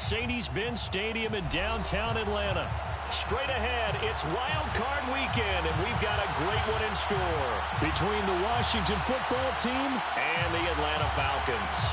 Mercedes-Benz Stadium in downtown Atlanta. Straight ahead, it's Wildcard weekend, and we've got a great one in store between the Washington football team and the Atlanta Falcons.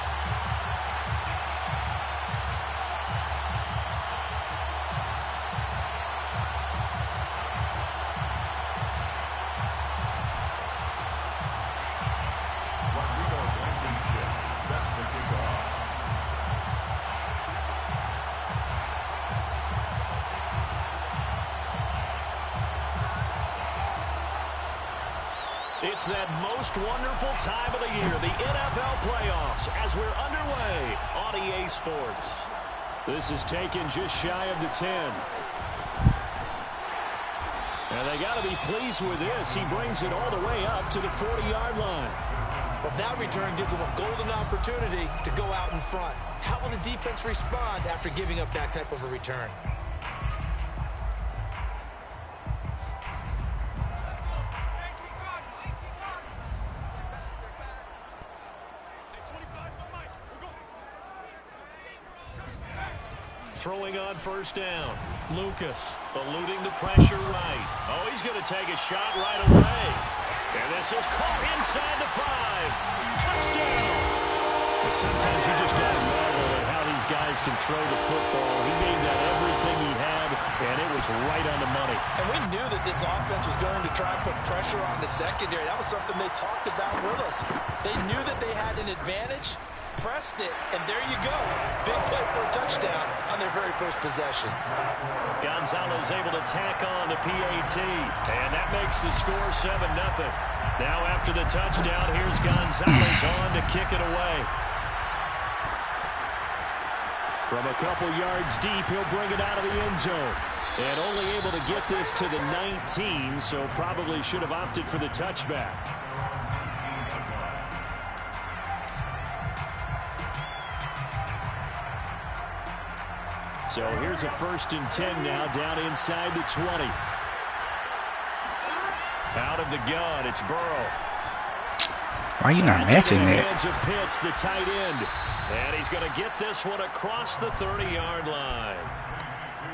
It's that most wonderful time of the year, the NFL playoffs, as we're underway on EA Sports. This is taken just shy of the 10. And they got to be pleased with this. He brings it all the way up to the 40-yard line. Well, that return gives them a golden opportunity to go out in front. How will the defense respond after giving up that type of a return? Throwing on first down. Lucas eluding the pressure right. Oh, he's going to take a shot right away. And this is caught inside the 5. Touchdown. Well, sometimes you just got to marvel at how these guys can throw the football. He gave that everything he had, and it was right on the money. And we knew that this offense was going to try and put pressure on the secondary. That was something they talked about with us. They knew that they had an advantage. Pressed it, and there you go. Big play for a touchdown on their very first possession. Gonzalez able to tack on the PAT, and that makes the score 7-0. Now after the touchdown, here's Gonzalez on to kick it away. From a couple yards deep, he'll bring it out of the end zone. And only able to get this to the 19, so probably should have opted for the touchback. So here's a 1st and 10 now, down inside the 20. Out of the gun, it's Burrow. Why are you not matching that? Hands of Pitts, the tight end. And he's going to get this one across the 30-yard line.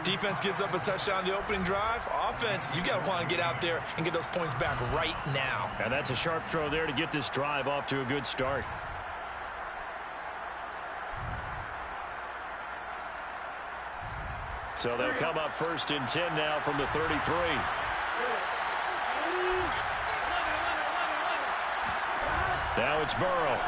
Defense gives up a touchdown the opening drive. Offense, you got to want to get out there and get those points back right now. And that's a sharp throw there to get this drive off to a good start. So they'll come up 1st and 10 now from the 33. Now it's Burrow.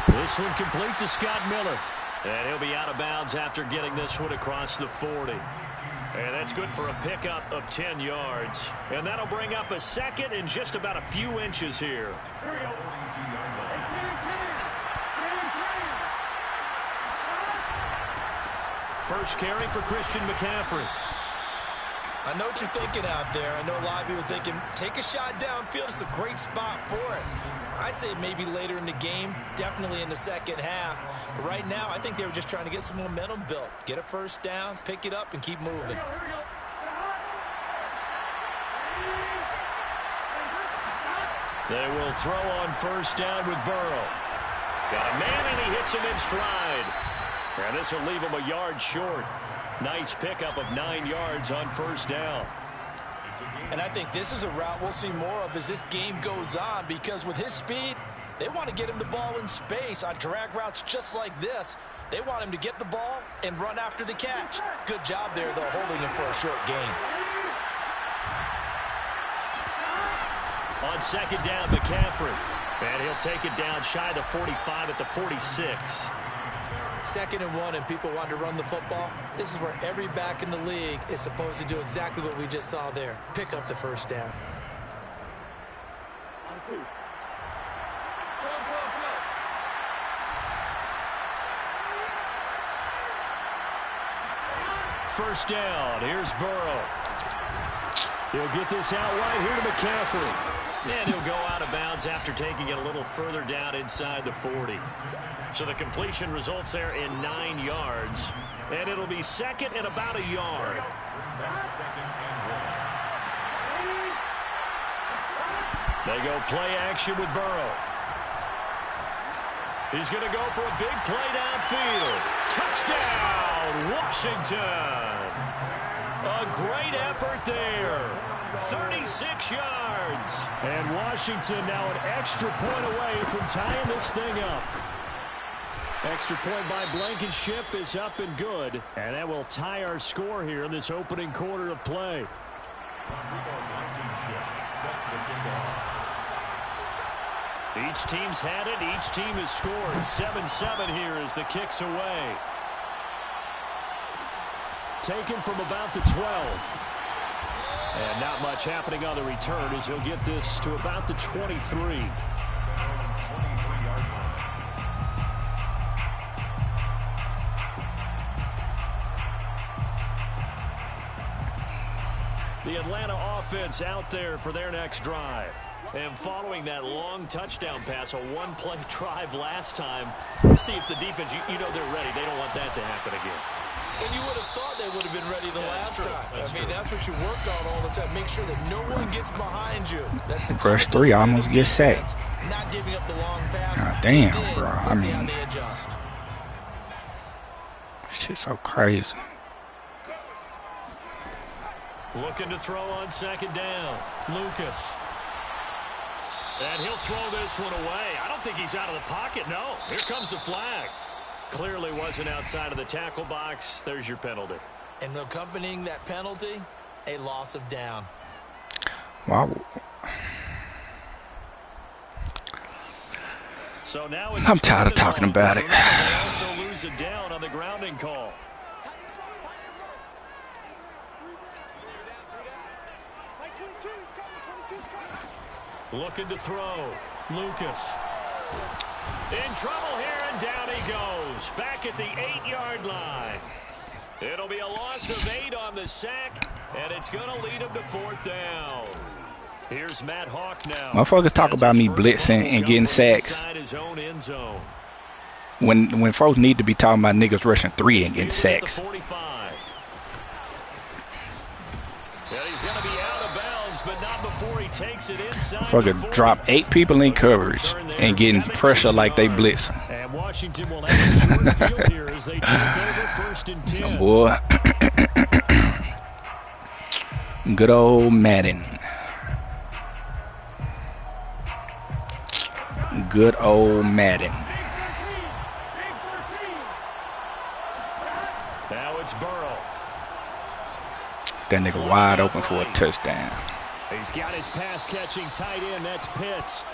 This one complete to Scott Miller. And he'll be out of bounds after getting this one across the 40. And that's good for a pickup of 10 yards. And that'll bring up a second and just about a few inches here. First carry for Christian McCaffrey. I know what you're thinking out there. I know a lot of you are thinking, take a shot downfield. It's a great spot for it. I'd say maybe later in the game, definitely in the second half. But right now, I think they were just trying to get some momentum built. Get a first down, pick it up, and keep moving. They will throw on first down with Burrow. Got a man, and he hits him in stride. And this will leave him a yard short. Nice pickup of 9 yards on first down. And I think this is a route we'll see more of as this game goes on, because with his speed, they want to get him the ball in space on drag routes just like this. They want him to get the ball and run after the catch. Good job there, though, holding him for a short gain. On second down, McCaffrey. And he'll take it down shy of the 45 at the 46. 2nd and 1, and people want to run the football. This is where every back in the league is supposed to do exactly what we just saw there. Pick up the first down. First down. Here's Burrow. He'll get this out wide here to McCaffrey. And he'll go out of bounds after taking it a little further down inside the 40. So the completion results there in 9 yards. And it'll be second and about a yard. They go play action with Burrow. He's going to go for a big play downfield. Touchdown, Washington. A great effort there. 36 yards. And Washington now an extra point away from tying this thing up. Extra point by Blankenship is up and good. And that will tie our score here in this opening quarter of play. Each team's had it. Each team has scored. 7-7 here as the kick's away. Taken from about the 12. And not much happening on the return as he'll get this to about the 23. The Atlanta offense out there for their next drive. And following that long touchdown pass, a one-play drive last time, we'll see if the defense, you know they're ready. They don't want that to happen again. And you would have thought they would have been ready the last time. That's what you work on all the time. Make sure that no one gets behind you. That's the first three, I almost get sacked. Not giving up the long pass. God damn, bro. I See how mean, they adjust. Shit's so crazy. Looking to throw on second down. Lucas. And he'll throw this one away. I don't think he's out of the pocket. No. Here comes the flag. Clearly wasn't outside of the tackle box. There's your penalty. And accompanying that penalty, a loss of down. Wow. So now it's I'm tired of talking about it. They also lose a down on the grounding call. Looking to throw. Lucas. In trouble here, and down he goes. Back at the 8-yard line. It'll be a loss of 8 on the sack, and it's going to lead him to 4th down. Here's Matt Hawk now. Motherfuckers talk about me blitzing and getting sacks. When folks need to be talking about niggas rushing 3 and getting sacks. And he's going to be out of bounds, but not before he takes it inside. Fucking drop 8 people in coverage and getting pressure like they blitzing. And Washington will have a short field here as they take over 1st and 10. Oh boy. Good old Madden. Good old Madden. Now it's Burrow. That nigga wide open for a touchdown. He's got his pass-catching tight end. That's Pitts.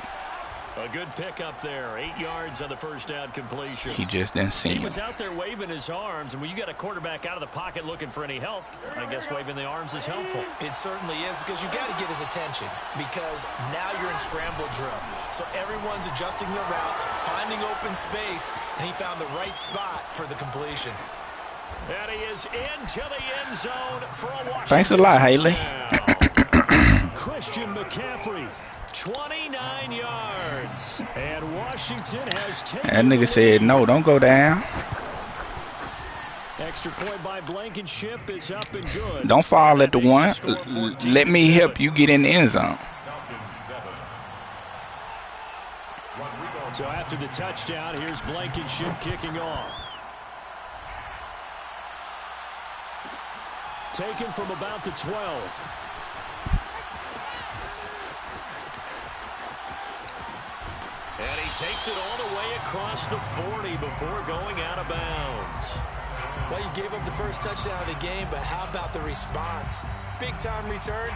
A good pickup there. 8 yards on the first down completion. He just didn't see He him. was out there waving his arms, and when you got a quarterback out of the pocket looking for any help, I guess waving the arms is helpful. It certainly is, because you got to get his attention, because now you're in scramble drill. So everyone's adjusting their routes, finding open space, and he found the right spot for the completion. And he is into the end zone for a Washington. Thanks a lot, Haley. Christian McCaffrey, 29 yards. And Washington has taken. That nigga said, no, don't go down. Extra point by Blankenship is up and good. Don't fall at the one. Let me help you get in the end zone. So after the touchdown, here's Blankenship kicking off. Taken from about the 12. And he takes it all the way across the 40 before going out of bounds. Well, you gave up the first touchdown of the game, but how about the response? Big-time return.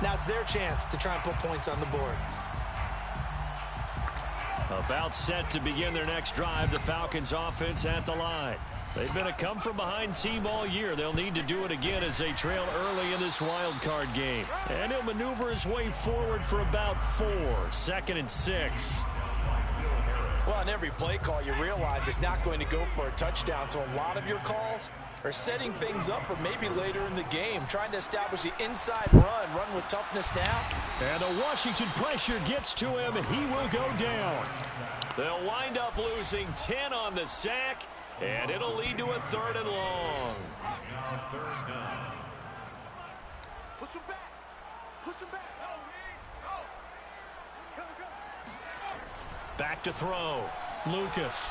Now it's their chance to try and put points on the board. About set to begin their next drive, the Falcons offense at the line. They've been a come-from-behind team all year. They'll need to do it again as they trail early in this wild card game. And he'll maneuver his way forward for about 4. 2nd and 6. Well, on every play call, you realize it's not going to go for a touchdown. So a lot of your calls are setting things up for maybe later in the game, trying to establish the inside run with toughness now. And the Washington pressure gets to him, and he will go down. They'll wind up losing 10 on the sack, and it'll lead to a 3rd and long. Push him back. Push him back. Back to throw. Lucas.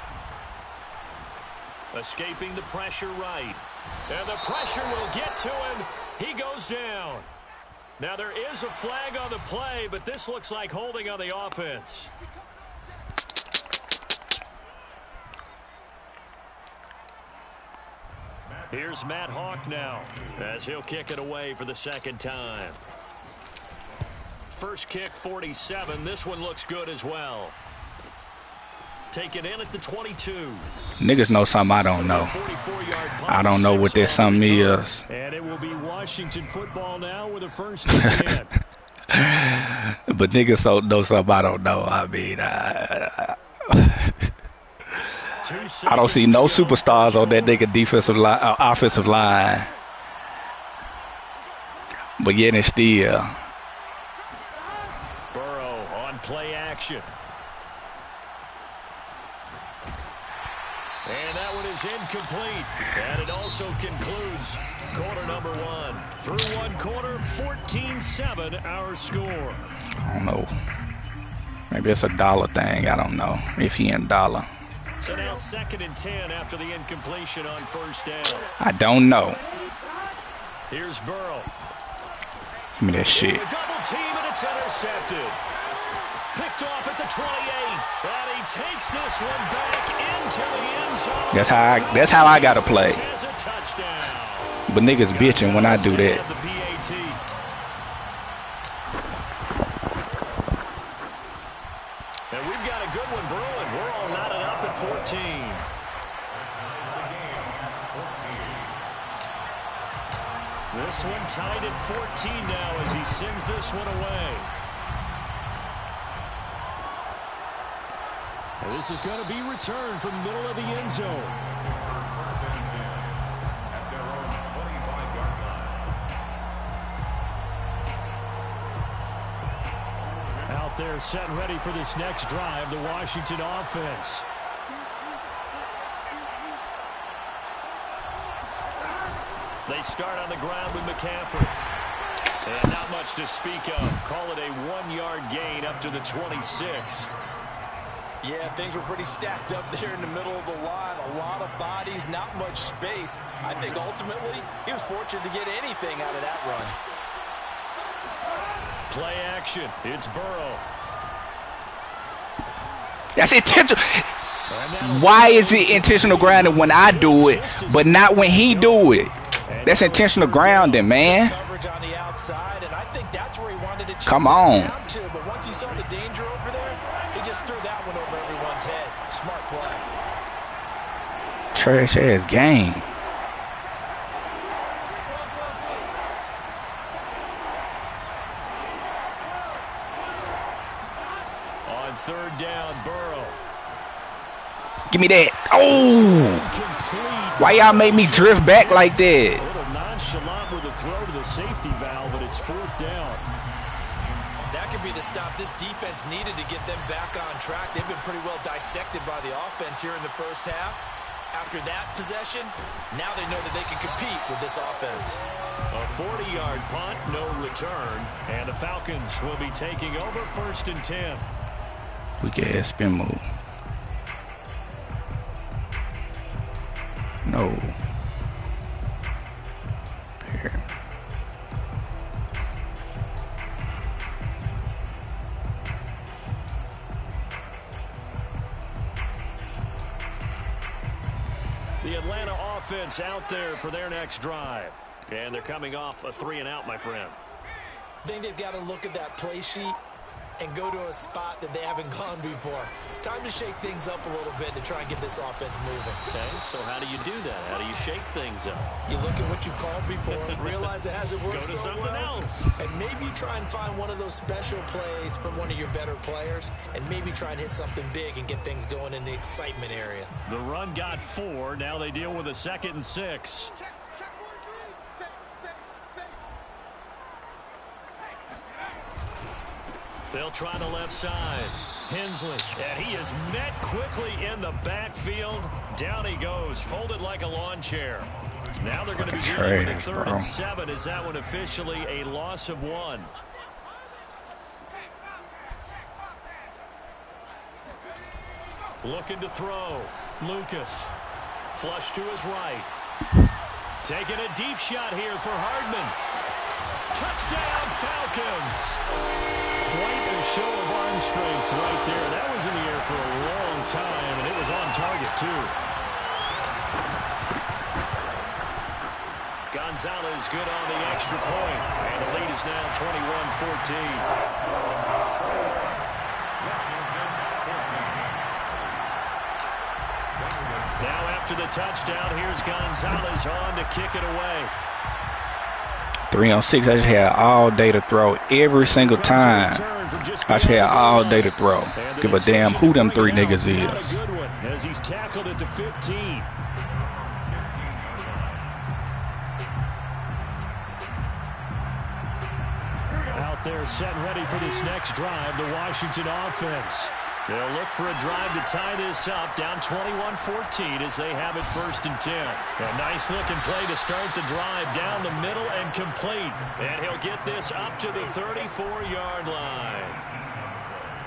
Escaping the pressure right. And the pressure will get to him. He goes down. Now there is a flag on the play, but this looks like holding on the offense. Here's Matt Hawk now as he'll kick it away for the second time. First kick, 47. This one looks good as well. Taken in at the 22. Niggas know something I don't know. I don't know what that something is. And it will be Washington football now with a first and 10. But niggas know something I don't know. I mean, I don't see no superstars on that nigga defensive line, offensive line. But yet it's still. Burrow on play action. And that one is incomplete. And it also concludes quarter number one. Through one quarter, 14-7 our score. I don't know. Maybe it's a dollar thing. I don't know. If he in dollar. So now second and 10 after the incompletion on first down. I don't know. Here's Burrow. Give me that shit. Double team and it's intercepted. Picked off at the 28. And he takes this one back into the end zone. That's how I gotta play. But niggas bitching when I do that. And we've got a good one brewing. We're all knotted up at 14. This one tied at 14 now as he sends this one away. And this is going to be returned from the middle of the end zone. Out there set and ready for this next drive, the Washington offense. They start on the ground with McCaffrey. And not much to speak of. Call it a 1-yard gain up to the 26. Yeah, things were pretty stacked up there in the middle of the line. A lot of bodies, not much space. I think ultimately he was fortunate to get anything out of that run. Play action. It's Burrow. That's intentional. Why is it intentional grounding when I do it, but not when he do it? That's intentional grounding, man. Coverage on the outside, and I think that's where he wanted to come on. Down to, but once he saw the danger over there, he just threw that one over everyone's head. Smart play. Trash ass game. On third down, Burrow. Give me that. Oh! Why y'all make me drift back like that? A little nonchalant with a throw to the safety valve, but it's fourth down. That could be the stop this defense needed to get them back on track. They've been pretty well dissected by the offense here in the first half. After that possession, now they know that they can compete with this offense. A 40-yard punt, no return, and the Falcons will be taking over first and 10. Weak ass spin move. No. Here. The Atlanta offense out there for their next drive. And they're coming off a 3-and-out, my friend. I think they've got to look at that play sheet and go to a spot that they haven't gone before. Time to shake things up a little bit to try and get this offense moving. Okay, so how do you do that? How do you shake things up? You look at what you've called before, realize it hasn't worked Go to so something well, else. and maybe try and find one of those special plays from one of your better players, and maybe try and hit something big and get things going in the excitement area. The run got 4. Now they deal with a 2nd and 6. They'll try the left side. Hensley, and he is met quickly in the backfield. Down he goes, folded like a lawn chair. Now they're going to be dealing with a 3rd and 7. Is that one officially a loss of 1? Looking to throw. Lucas. Flush to his right. Taking a deep shot here for Hardman. Touchdown, Falcons. Quite a show of arm strength right there. That was in the air for a long time, and it was on target, too. Gonzalez good on the extra point. And the lead is now 21-14. Now after the touchdown, here's Gonzalez on to kick it away. 3-on-6. I just had all day to throw every single time. I just had all day to throw. Give a damn who them three niggas is. Good one as he's tackled at the 15. Out there set and ready for this next drive, the Washington offense. They'll look for a drive to tie this up, down 21-14 as they have it 1st and 10. A nice-looking play to start the drive down the middle and complete. And he'll get this up to the 34-yard line.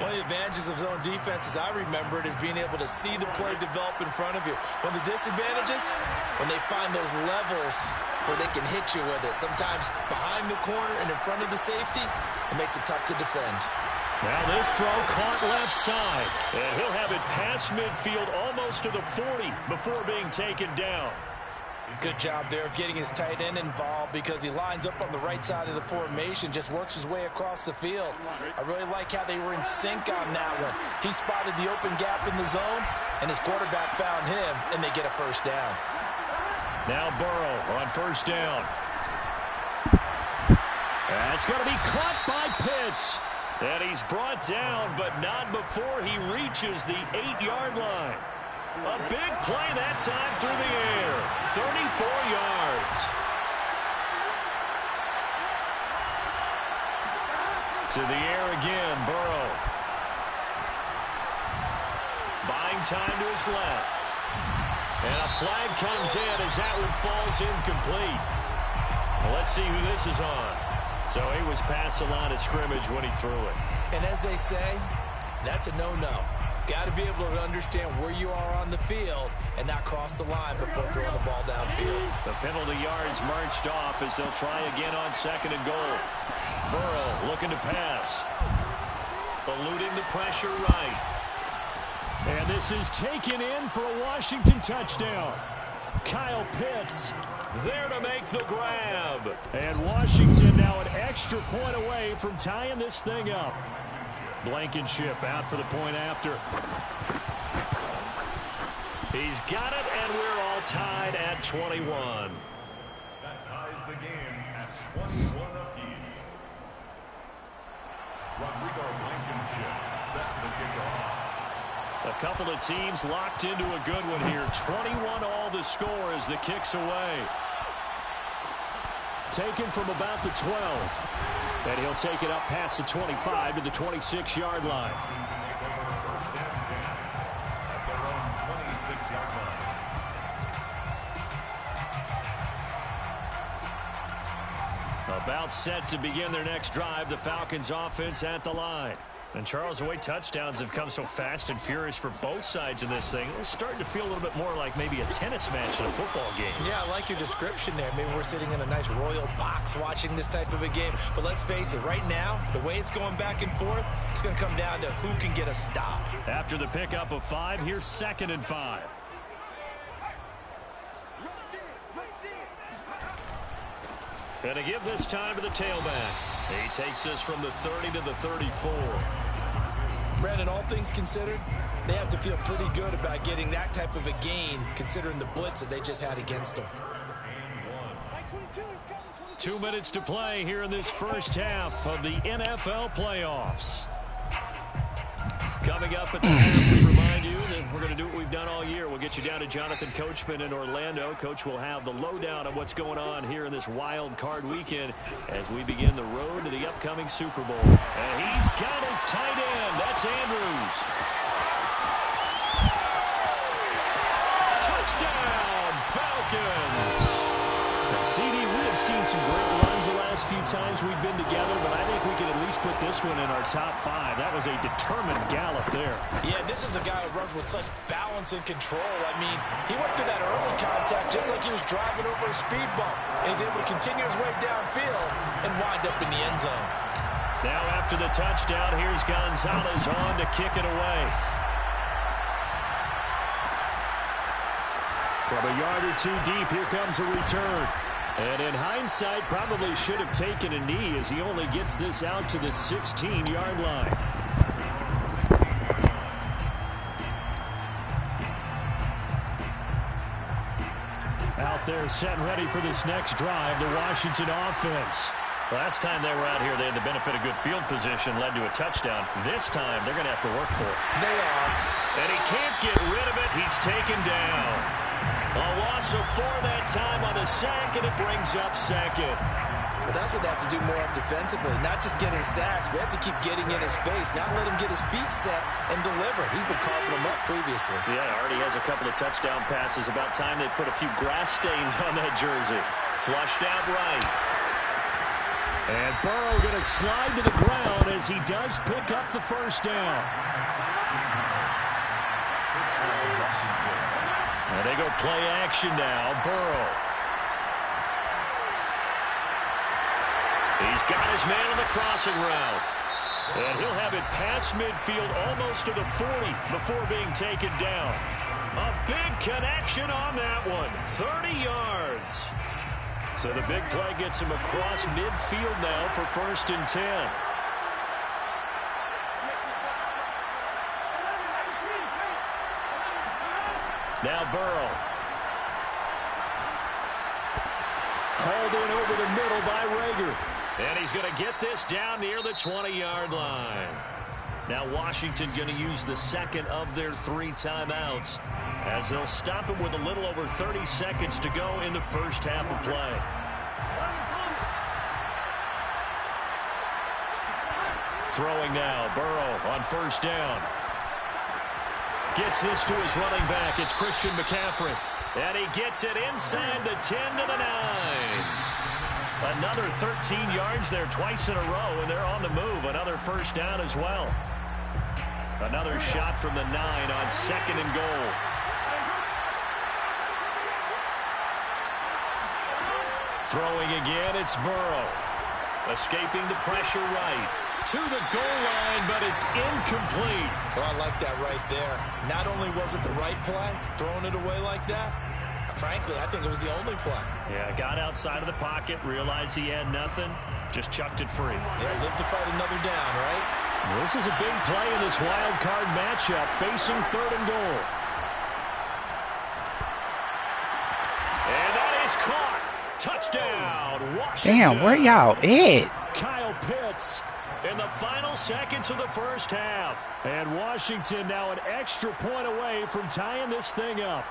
One of the advantages of zone defense, as I remember it, is being able to see the play develop in front of you. One of the disadvantages, when they find those levels where they can hit you with it, sometimes behind the corner and in front of the safety, it makes it tough to defend. Now this throw caught left side, and he'll have it past midfield almost to the 40 before being taken down. Good job there of getting his tight end involved because he lines up on the right side of the formation, just works his way across the field. I really like how they were in sync on that one. He spotted the open gap in the zone, and his quarterback found him, and they get a 1st down. Now Burrow on 1st down. That's going to be caught by Pitts. And he's brought down, but not before he reaches the 8-yard line. A big play that time through the air. 34 yards. To the air again, Burrow. Buying time to his left. And a flag comes in as that one falls incomplete. Well, let's see who this is on. So he was past the line of scrimmage when he threw it. And as they say, that's a no-no. Got to be able to understand where you are on the field and not cross the line before throwing the ball downfield. The penalty yards marched off as they'll try again on 2nd and goal. Burrow looking to pass. Eluding the pressure right. And this is taken in for a Washington touchdown. Kyle Pitts there to make the grab. And Washington now an extra point away from tying this thing up. Blankenship out for the point after. He's got it, and we're all tied at 21. That ties the game at 21 apiece. Rodrigo Blankenship set to kick off. A couple of teams locked into a good one here. 21 all the score as the kick's away. Taken from about the 12. And he'll take it up past the 25 to the 26-yard line. First and 10 at their own 26-yard line. About set to begin their next drive. The Falcons offense at the line. And Charles, the way touchdowns have come so fast and furious for both sides of this thing, it's starting to feel a little bit more like maybe a tennis match in a football game. Yeah, I like your description there. Maybe we're sitting in a nice royal box watching this type of a game. But let's face it, right now, the way it's going back and forth, it's going to come down to who can get a stop. After the pickup of 5, here's 2nd and 5. And to give this time to the tailback. He takes this from the 30 to the 34. Brandon, all things considered, they have to feel pretty good about getting that type of a gain, considering the blitz that they just had against them. 2 minutes to play here in this first half of the NFL playoffs. Coming up at the half, we remind you that we're going to do what we've done all year. We'll get you down to Jonathan Coachman in Orlando. Coach will have the lowdown on what's going on here in this wild card weekend as we begin the road to the upcoming Super Bowl. And he's got his tight end. That's Andrews. Touchdown, Falcons. CD, we have seen some great runs the last few times we've been together, but I think we can at least put this one in our top 5. That was a determined gallop there. Yeah, this is a guy who runs with such balance and control. I mean, he went through that early contact just like he was driving over a speed bump. And he's able to continue his way downfield and wind up in the end zone. Now after the touchdown, here's Gonzalez on to kick it away. From a yard or two deep, here comes a return. And in hindsight, probably should have taken a knee as he only gets this out to the 16-yard line. Out there set and ready for this next drive, the Washington offense. Last time they were out here, they had the benefit of good field position, led to a touchdown. This time, they're going to have to work for it. They are. And he can't get rid of it. He's taken down. A loss of 4 that time on the sack, and it brings up second. But that's what they have to do more of defensively, not just getting sacks. We have to keep getting in his face, not let him get his feet set and deliver. He's been carving them up previously. Yeah, already has a couple of touchdown passes. About time they put a few grass stains on that jersey. Flushed out right. And Burrow going to slide to the ground as he does pick up the first down. And they go play action now. Burrow. He's got his man on the crossing route. And he'll have it past midfield almost to the 40 before being taken down. A big connection on that one. 30 yards. So the big play gets him across midfield now for 1st and 10. Now Burrow. Called in over the middle by Rager. And he's going to get this down near the 20-yard line. Now Washington going to use the second of their 3 timeouts as they'll stop him with a little over 30 seconds to go in the first half of play. Throwing now, Burrow on 1st down. Gets this to his running back. It's Christian McCaffrey. And he gets it inside the 10 to the 9. Another 13 yards there twice in a row, and they're on the move. Another first down as well. Another shot from the 9 on 2nd and goal. Throwing again, it's Burrow. Escaping the pressure right. To the goal line, but it's incomplete. Oh, I like that right there. Not only was it the right play, throwing it away like that, frankly, I think it was the only play. Yeah, got outside of the pocket, realized he had nothing, just chucked it free. Yeah, live to fight another down, right? This is a big play in this wild card matchup, facing 3rd and goal. And that is caught. Touchdown, Washington. Damn, where y'all at? Kyle Pitts in the final seconds of the first half. And Washington now an extra point away from tying this thing up.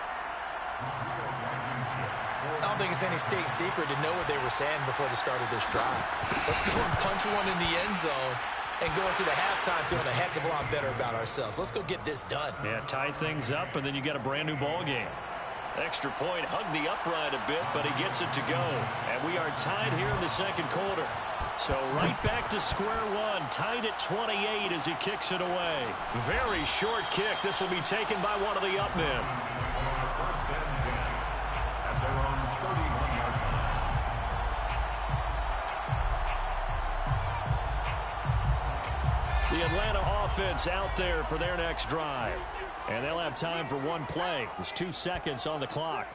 I don't think it's any state secret to know what they were saying before the start of this drive. Let's go and punch one in the end zone and go into the halftime feeling a heck of a lot better about ourselves. Let's go get this done. Yeah, tie things up, and then you get a brand new ball game. Extra point, hugged the upright a bit, but he gets it to go. And we are tied here in the second quarter. So right back to square one, tied at 28 as he kicks it away. Very short kick. This will be taken by one of the up men. 1st and 10 at their own 31-yard line. The Atlanta offense out there for their next drive. And they'll have time for one play. There's 2 seconds on the clock.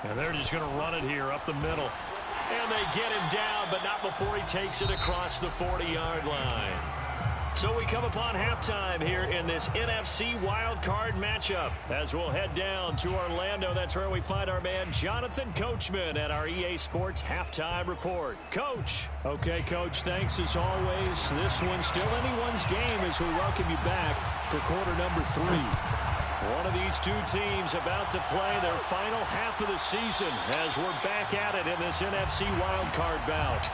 And they're just going to run it here up the middle. And they get him down, but not before he takes it across the 40-yard line. So we come upon halftime here in this NFC wildcard matchup. As we'll head down to Orlando, that's where we find our man Jonathan Coachman at our EA Sports Halftime Report. Coach. Okay, Coach, thanks as always. This one's still anyone's game as we welcome you back for quarter number 3. One of these two teams about to play their final half of the season as we're back at it in this NFC wildcard bout.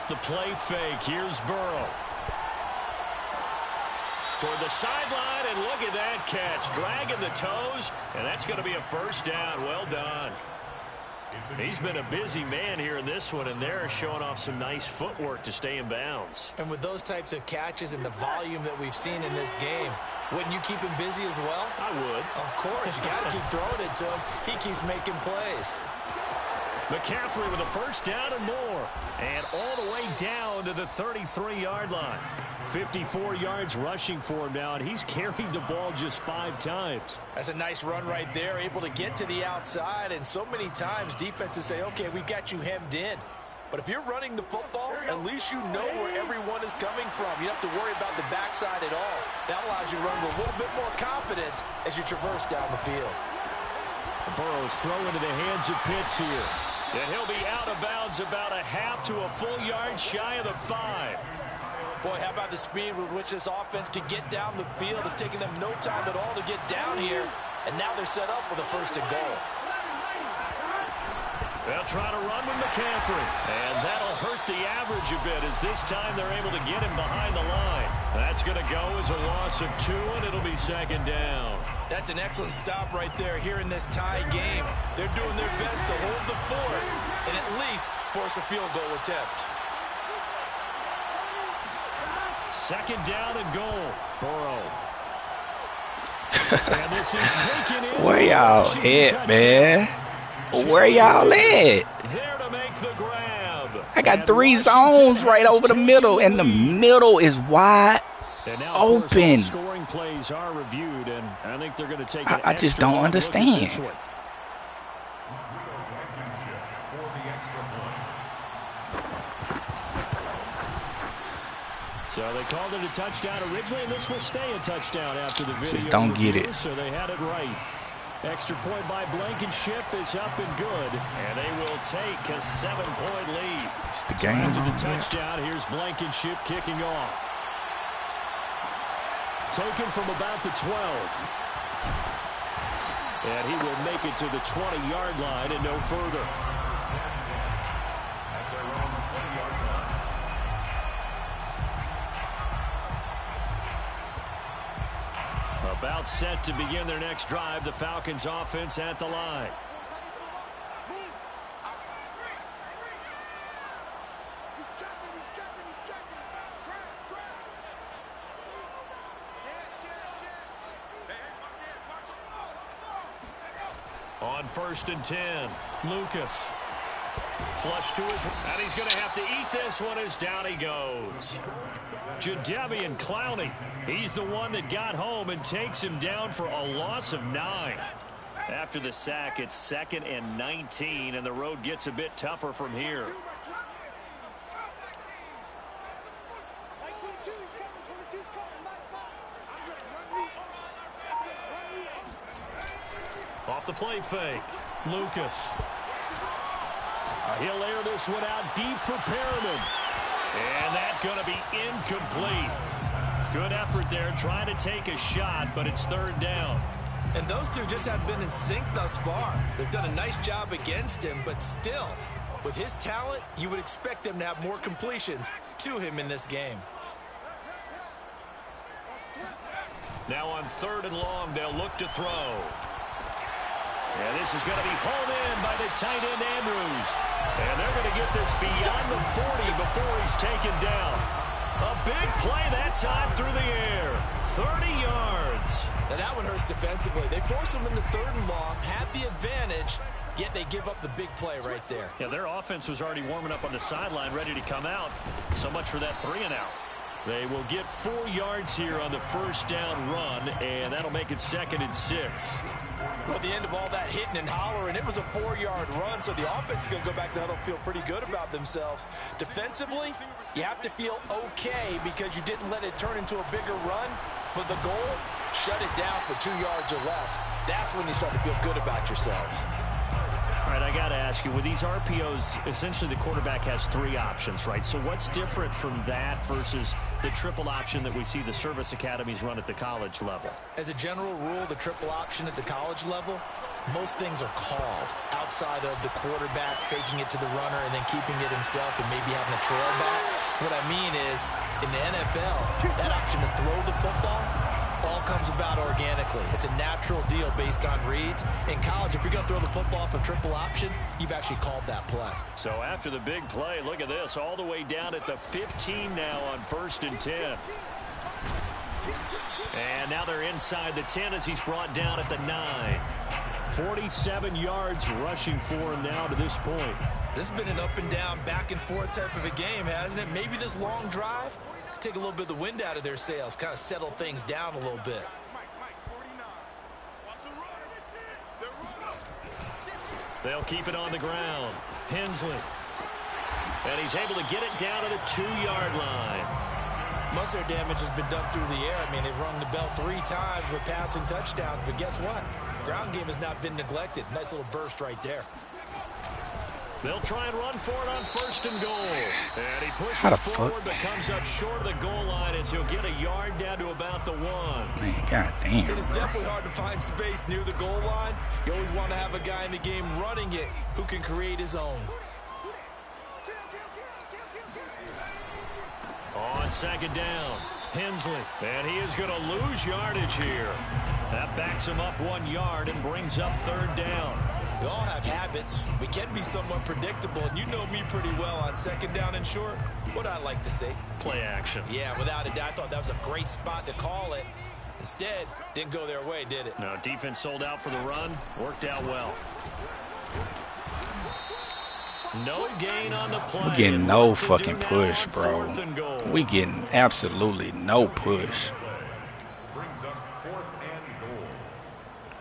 Off the play fake, here's Burrow. Toward the sideline, and look at that catch. Dragging the toes, and that's going to be a first down. Well done. He's been a busy man here in this one, and they're showing off some nice footwork to stay in bounds. And with those types of catches and the volume that we've seen in this game, wouldn't you keep him busy as well? I would. Of course. You got to keep throwing it to him. He keeps making plays. McCaffrey with a first down and more. And all the way down to the 33-yard line. 54 yards rushing for him now, and he's carried the ball just 5 times. That's a nice run right there, able to get to the outside, and so many times defenses say, okay, we've got you hemmed in. But if you're running the football, at least you know where everyone is coming from. You don't have to worry about the backside at all. That allows you to run with a little bit more confidence as you traverse down the field. Burrow's throw into the hands of Pitts here. And he'll be out of bounds about a half to a full yard shy of the 5. Boy, how about the speed with which this offense can get down the field? It's taking them no time at all to get down here, and now they're set up with a first and goal. They'll try to run with McCaffrey, and that'll hurt the average a bit as this time they're able to get him behind the line. That's going to go as a loss of 2, and it'll be second down. That's an excellent stop right there here in this tie game. They're doing their best to hold the fort and at least force a field goal attempt. Second down and goal. Burrow. And this is taken in. Where y'all at, man? Where y'all at? There to make the grab. I got 3 zones right over the middle, and the middle is wide open. Scoring plays are reviewed, and I think they're going to take. I just don't understand. So they called it a touchdown originally, and this will stay a touchdown after the video. Just don't get it. So they had it right. Extra point by Blankenship is up and good, and they will take a 7-point lead. The game. After the touchdown, here's Blankenship kicking off. Taken from about the 12. And he will make it to the 20-yard line and no further. About set to begin their next drive. The Falcons offense at the line. On 1st and 10, Lucas. Flush to his, and he's going to have to eat this one as down he goes. Jadeveon Clowney, he's the one that got home and takes him down for a loss of 9. After the sack, it's 2nd and 19, and the road gets a bit tougher from here. Off the play fake, Lucas. He'll air this one out deep for Perriman. And that's going to be incomplete. Good effort there trying to take a shot, but it's 3rd down. And those two just have been in sync thus far. They've done a nice job against him, but still, with his talent, you would expect them to have more completions to him in this game. Now on 3rd and long, they'll look to throw. And this is going to be hauled in by the tight end Andrews. And they're going to get this beyond the 40 before he's taken down. A big play that time through the air. 30 yards. Now that one hurts defensively. They force him into 3rd and long, have the advantage, yet they give up the big play right there. Yeah, their offense was already warming up on the sideline, ready to come out. So much for that 3-and-out. They will get 4 yards here on the 1st down run, and that'll make it 2nd and 6. Well, at the end of all that hitting and hollering, it was a 4-yard run, so the offense is going to go back there and feel pretty good about themselves. Defensively, you have to feel okay because you didn't let it turn into a bigger run. But the goal, shut it down for 2 yards or less. That's when you start to feel good about yourselves. All right, I got to ask you, with these RPOs, essentially the quarterback has 3 options, right? So what's different from that versus the triple option that we see the service academies run at the college level? As a general rule, the triple option at the college level, most things are called outside of the quarterback faking it to the runner and then keeping it himself and maybe having a trail back. What I mean is, in the NFL, that option to throw the football all comes about organically. It's a natural deal based on reads. In college, if you're going to throw the football off a triple option, you've actually called that play. So after the big play, look at this, all the way down at the 15 now on 1st and 10. And now they're inside the 10 as he's brought down at the 9. 47 yards rushing for him now to this point. This has been an up and down, back and forth type of a game, hasn't it? Maybe this long drive take a little bit of the wind out of their sails, kind of settle things down a little bit. They'll keep it on the ground. Hensley. And he's able to get it down to the 2-yard line. Most of their damage has been done through the air. I mean, they've rung the bell 3 times with passing touchdowns, but guess what? Ground game has not been neglected. Nice little burst right there. They'll try and run for it on 1st and goal. And he pushes forward but comes up short of the goal line as he'll get a yard down to about the 1. Man, goddamn. It is definitely hard to find space near the goal line. You always want to have a guy in the game running it who can create his own. On 2nd down, Hensley. And he is going to lose yardage here. That backs him up 1 yard and brings up 3rd down. We all have habits. We can be somewhat predictable, and you know me pretty well on 2nd down and short. What I like to say? Play action. Yeah, without a doubt. I thought that was a great spot to call it. Instead, didn't go their way, did it? No, defense sold out for the run. Worked out well. No gain on the play. We getting no fucking push, bro. We getting absolutely no push.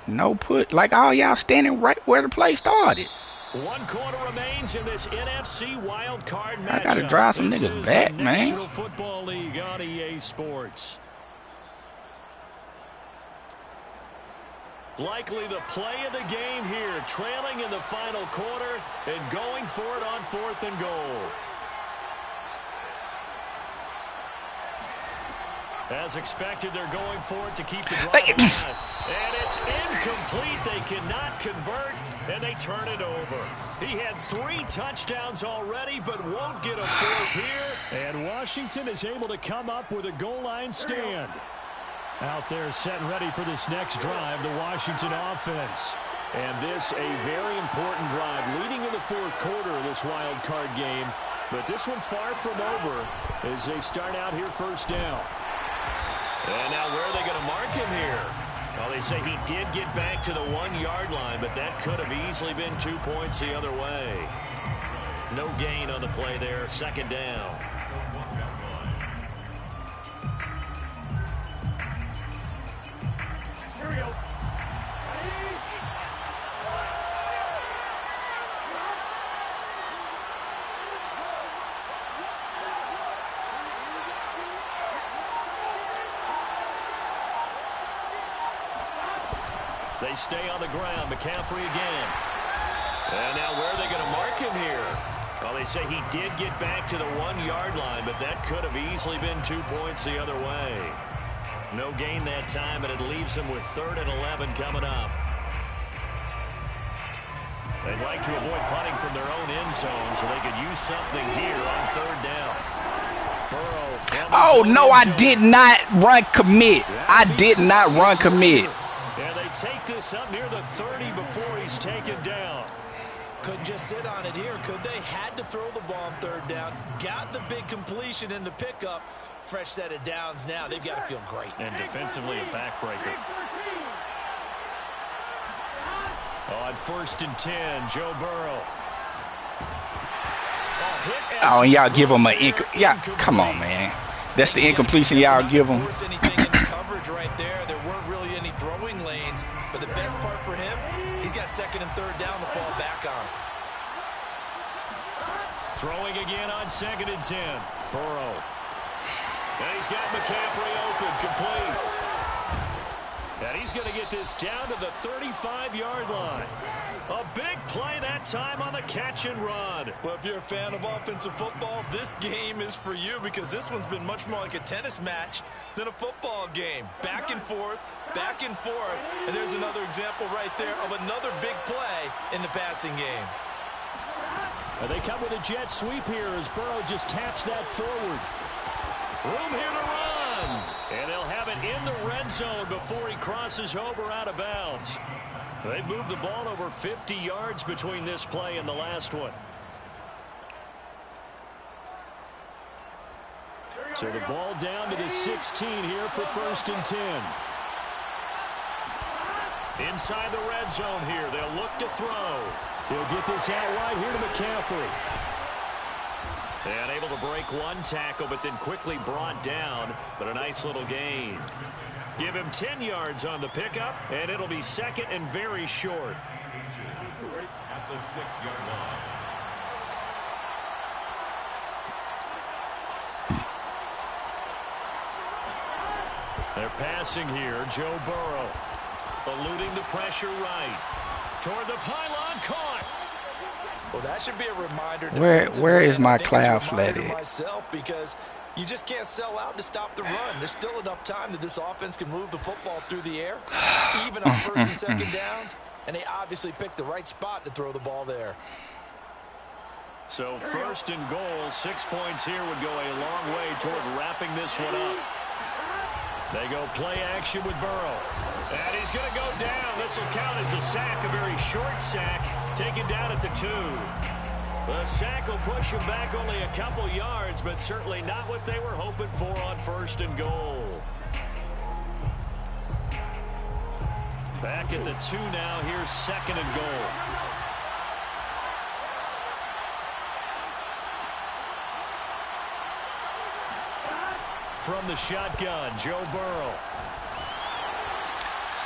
No put, like all y'all standing right where the play started. 1 quarter remains in this NFC Wildcard matchup. I gotta drive some niggas back, man. National Football League on EA Sports. Likely the play of the game here, trailing in the final quarter and going for it on 4th and goal. As expected, they're going for it to keep the drive alive. And it's incomplete. They cannot convert, and they turn it over. He had 3 touchdowns already, but won't get a 4th here. And Washington is able to come up with a goal line stand. Out there set and ready for this next drive, the Washington offense. And this a very important drive leading in the 4th quarter of this wild card game. But this one far from over as they start out here 1st down. And now where are they going to mark him here? Well, they say he did get back to the 1-yard line, but that could have easily been 2 points the other way. No gain on the play there, 2nd down. Here we go. They stay on the ground. McCaffrey again. And now where are they going to mark him here? Well, they say he did get back to the 1-yard line, but that could have easily been 2 points the other way. No gain that time, and it leaves them with 3rd and 11 coming up. They'd like to avoid punting from their own end zone so they could use something here on 3rd down. Oh, no, I did not run commit. I did not run commit. And they take this up near the 30 before he's taken down. Couldn't just sit on it here, could they? Had to throw the ball on 3rd down. Got the big completion in the pickup. Fresh set of downs now. They've got to feel great. And defensively, a backbreaker. On 1st and 10, Joe Burrow. Oh, and y'all give him yeah, come on, man. That's the incompletion y'all give him. Anything in the coverage right there. There weren't really any throwing lanes, but the best part for him, he's got 2nd and 3rd down to fall back on. Throwing again on 2nd and 10. Burrow. And he's got McCaffrey open, complete. And he's going to get this down to the 35-yard line. A big play that time on the catch and run. Well, if you're a fan of offensive football, this game is for you because this one's been much more like a tennis match than a football game. Back and forth, and there's another example right there of another big play in the passing game. And they come with a jet sweep here as Burrow just taps that forward. Room here to run. And they'll have it in the red zone before he crosses over out of bounds. So they've moved the ball over 50 yards between this play and the last one. So the ball down to the 16 here for 1st and 10. Inside the red zone here. They'll look to throw. He'll get this out wide here to McCaffrey. And able to break one tackle, but then quickly brought down. But a nice little gain. Give him 10 yards on the pickup, and it'll be 2nd and very short. At the 6-yard line. They're passing here. Joe Burrow eluding the pressure right. Toward the pylon, caught. Well, that should be a reminder. Where is my cloud flat at? Myself, because you just can't sell out to stop the run. There's still enough time that this offense can move the football through the air, even on 1st and 2nd downs, and they obviously picked the right spot to throw the ball there. So 1st and goal, 6 points here would go a long way toward wrapping this one up. They go play action with Burrow. And he's going to go down. This will count as a sack, a very short sack, taken down at the 2. The sack will push him back only a couple yards, but certainly not what they were hoping for on 1st and goal. Back at the 2 now. Here's 2nd and goal. From the shotgun, Joe Burrow.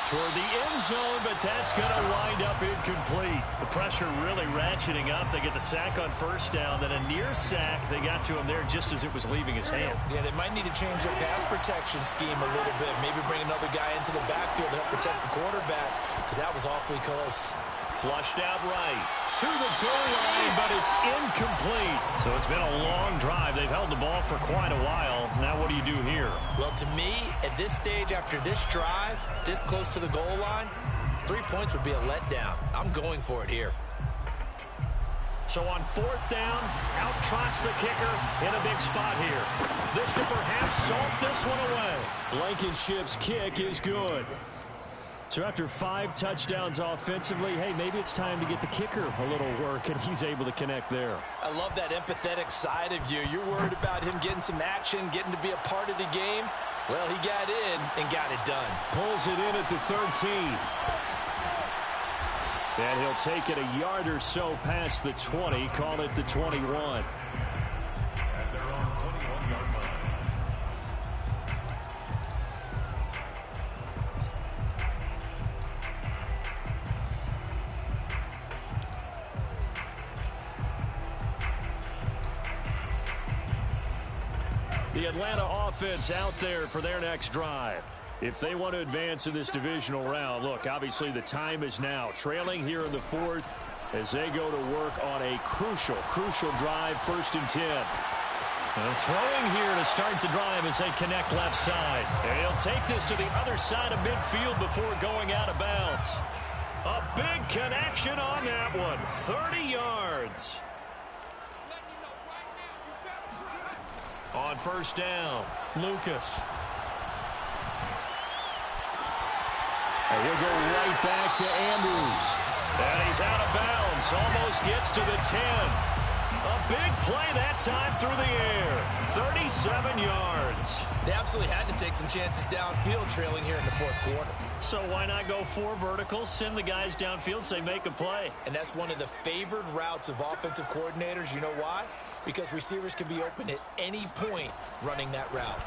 Toward the end zone, but that's going to wind up incomplete. The pressure really ratcheting up. They get the sack on 1st down, then a near sack. They got to him there just as it was leaving his hand. Yeah, they might need to change their pass protection scheme a little bit. Maybe bring another guy into the backfield to help protect the quarterback, because that was awfully close. Flushed out right to the goal line, but it's incomplete. So it's been a long drive. They've held the ball for quite a while. Now what do you do here? Well, to me, at this stage, after this drive, this close to the goal line, 3 points would be a letdown. I'm going for it here. So on 4th down, out trots the kicker in a big spot here. This to perhaps salt this one away. Blankenship's kick is good. So after 5 touchdowns offensively, hey, maybe it's time to get the kicker a little work, and he's able to connect there. I love that empathetic side of you. You're worried about him getting some action, getting to be a part of the game. Well, he got in and got it done. Pulls it in at the 13. And he'll take it a yard or so past the 20, call it the 21. At their own 21-yard line. The Atlanta offense out there for their next drive. If they want to advance in this divisional round, look, obviously the time is now. Trailing here in the 4th as they go to work on a crucial drive, 1st and 10. And throwing here to start the drive as they connect left side. And he'll take this to the other side of midfield before going out of bounds. A big connection on that one. 30 yards. On 1st down, Lucas. And he'll go right back to Andrews. And he's out of bounds. Almost gets to the 10. A big play that time through the air. 37 yards. They absolutely had to take some chances downfield trailing here in the 4th quarter. So why not go 4 verticals, send the guys downfield, say make a play. And that's one of the favored routes of offensive coordinators. You know why? Because receivers can be open at any point running that route.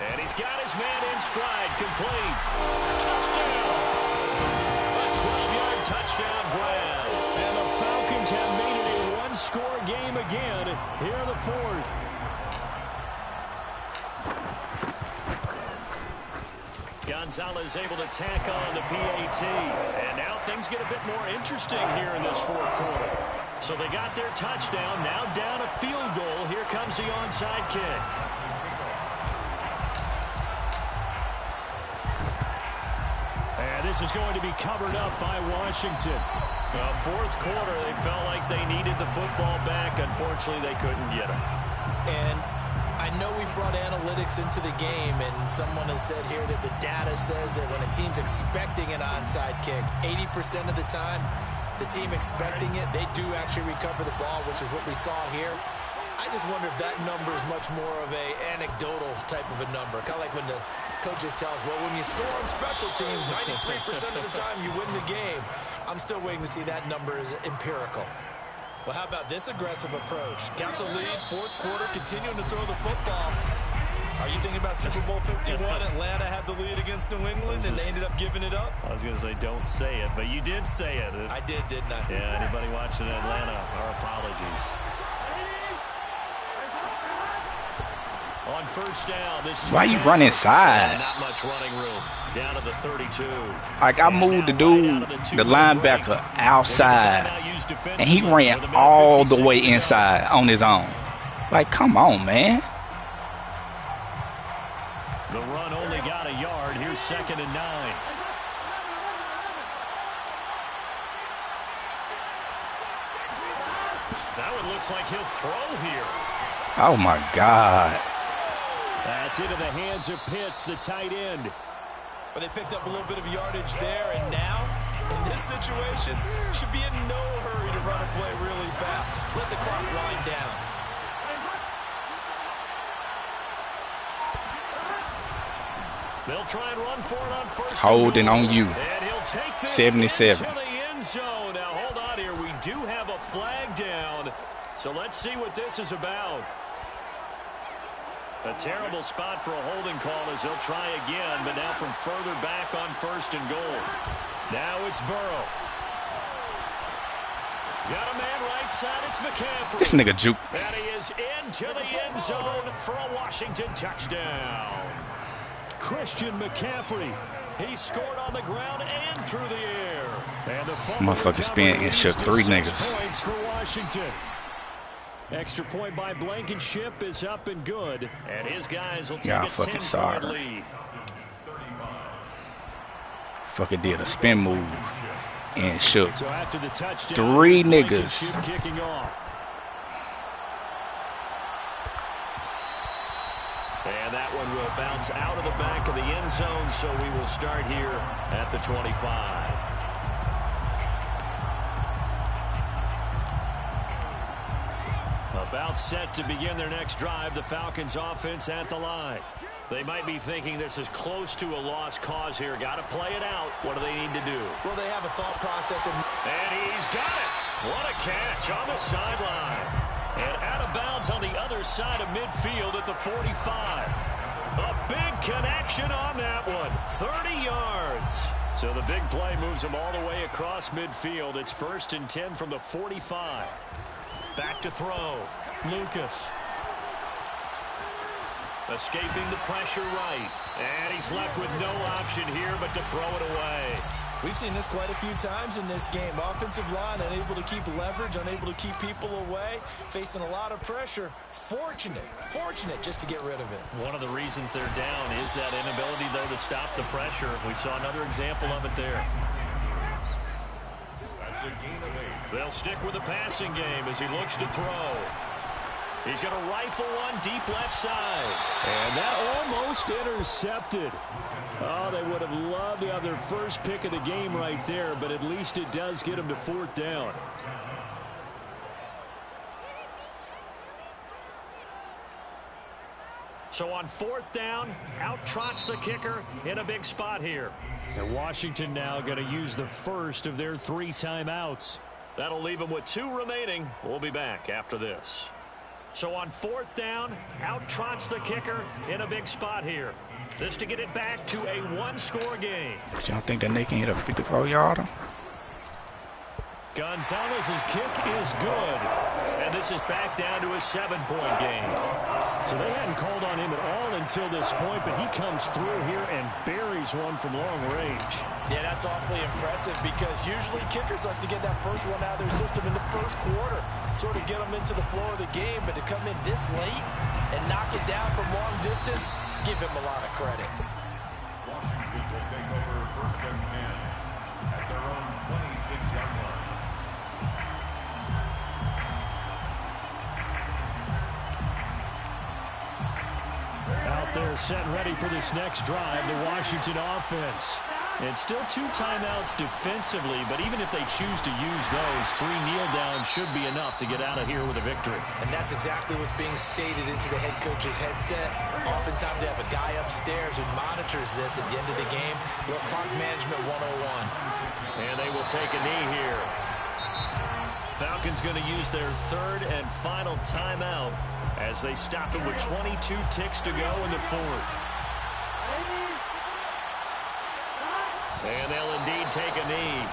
And he's got his man in stride, complete. Touchdown! A 12-yard touchdown grab. And the Falcons have made it a one-score game again here in the 4th. Gonzalez able to tack on the PAT. And now things get a bit more interesting here in this fourth quarter. So they got their touchdown, now down a field goal. Here comes the onside kick. And this is going to be covered up by Washington. Fourth quarter, they felt like they needed the football back. Unfortunately, they couldn't get it. And I know we brought analytics into the game, and someone has said here that the data says that when a team's expecting an onside kick, 80% of the time, the team expecting it, they do actually recover the ball, which is what we saw here. I just wonder if that number is much more of a anecdotal type of a number. Kind of like when the coaches tell us, well, when you score on special teams, 93% of the time you win the game. I'm still waiting to see that number is empirical. Well, how about this aggressive approach? Count the lead, fourth quarter, continuing to throw the football. Are you thinking about Super Bowl 51? Atlanta had the lead against New England, and they ended up giving it up? I was going to say don't say it, but you did say it. I did, didn't I? Yeah, anybody watching Atlanta, our apologies. On first down, this is why you run inside? Not much running room. Down to the 32. Like I moved the dude, the linebacker, outside, and he ran all the way inside on his own. Like, come on, man. The run only got a yard. Here's 2nd and 9. That one looks like he'll throw here. Oh my God. That's into the hands of Pitts, the tight end. But they picked up a little bit of yardage there, and now, in this situation, should be in no hurry to run a play really fast. Let the clock wind down. They'll try and run for it on first. Holding on you. And he'll take this 77. into the end zone. Now, hold on here. We do have a flag down. So let's see what this is about. A terrible spot for a holding call as they'll try again, but now from further back on 1st and goal. Now it's Burrow. Got a man right side. It's McCaffrey. This nigga juke. And he is into the end zone for a Washington touchdown. Christian McCaffrey. He scored on the ground and through the air. And the motherfucker spin and shook 3 niggas. Points for Washington. Extra point by Blankenship is up and good. And his guys will take a 10-point lead. Fucking did a spin move and shook So after the touchdown, 3 niggas. Kicking off. And that one will bounce out of the back of the end zone, so we will start here at the 25. About set to begin their next drive, the Falcons offense at the line. They might be thinking this is close to a lost cause here. Got to play it out. What do they need to do? Well, they have a thought process. And he's got it. What a catch on the sideline. And out of bounds on the other side of midfield at the 45. A big connection on that one. 30 yards. So the big play moves them all the way across midfield. It's 1st and 10 from the 45. Back to throw. Lucas. Escaping the pressure right. And he's left with no option here but to throw it away. We've seen this quite a few times in this game. Offensive line unable to keep leverage, unable to keep people away, facing a lot of pressure. Fortunate just to get rid of it. One of the reasons they're down is that inability, though, to stop the pressure. We saw another example of it there. They'll stick with the passing game as he looks to throw. He's going to rifle one deep left side. And that almost intercepted. Oh, they would have loved to have their first pick of the game right there, but at least it does get them to 4th down. So on 4th down, out trots the kicker in a big spot here. And Washington now going to use the first of their 3 timeouts. That'll leave them with 2 remaining. We'll be back after this. So on 4th down, out trots the kicker in a big spot here. This to get it back to a 1-score game. But y'all think that they can hit a 54-yarder? Gonzalez's kick is good. And this is back down to a 7-point game. So they hadn't called on him at all until this point, but he comes through here and buries one from long range. Yeah, that's awfully impressive because usually kickers like to get that first one out of their system in the first quarter, sort of get them into the flow of the game, but to come in this late and knock it down from long distance, give him a lot of credit. Washington will take over first and 10 at their own 26-yard line. Out there set and ready for this next drive, the Washington offense. It's still 2 timeouts defensively, but even if they choose to use those, 3 kneel downs should be enough to get out of here with a victory. And that's exactly what's being stated into the head coach's headset. Oftentimes they have a guy upstairs who monitors this at the end of the game. The clock management 101. And they will take a knee here. Falcons going to use their 3rd and final timeout as they stop it with 22 ticks to go in the 4th. And they'll indeed take a knee.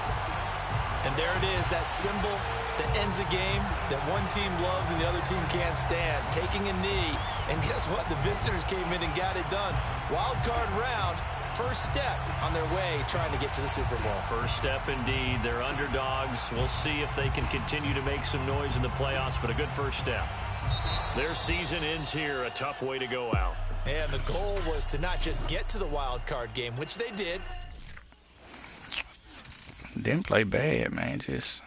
And there it is, that symbol that ends a game that one team loves and the other team can't stand. Taking a knee. And guess what? The visitors came in and got it done. Wild card round. First step on their way trying to get to the Super Bowl. First step indeed. They're underdogs. We'll see if they can continue to make some noise in the playoffs, but a good first step. Their season ends here. A tough way to go out. And the goal was to not just get to the wild card game, which they did. Didn't play bad, man. Just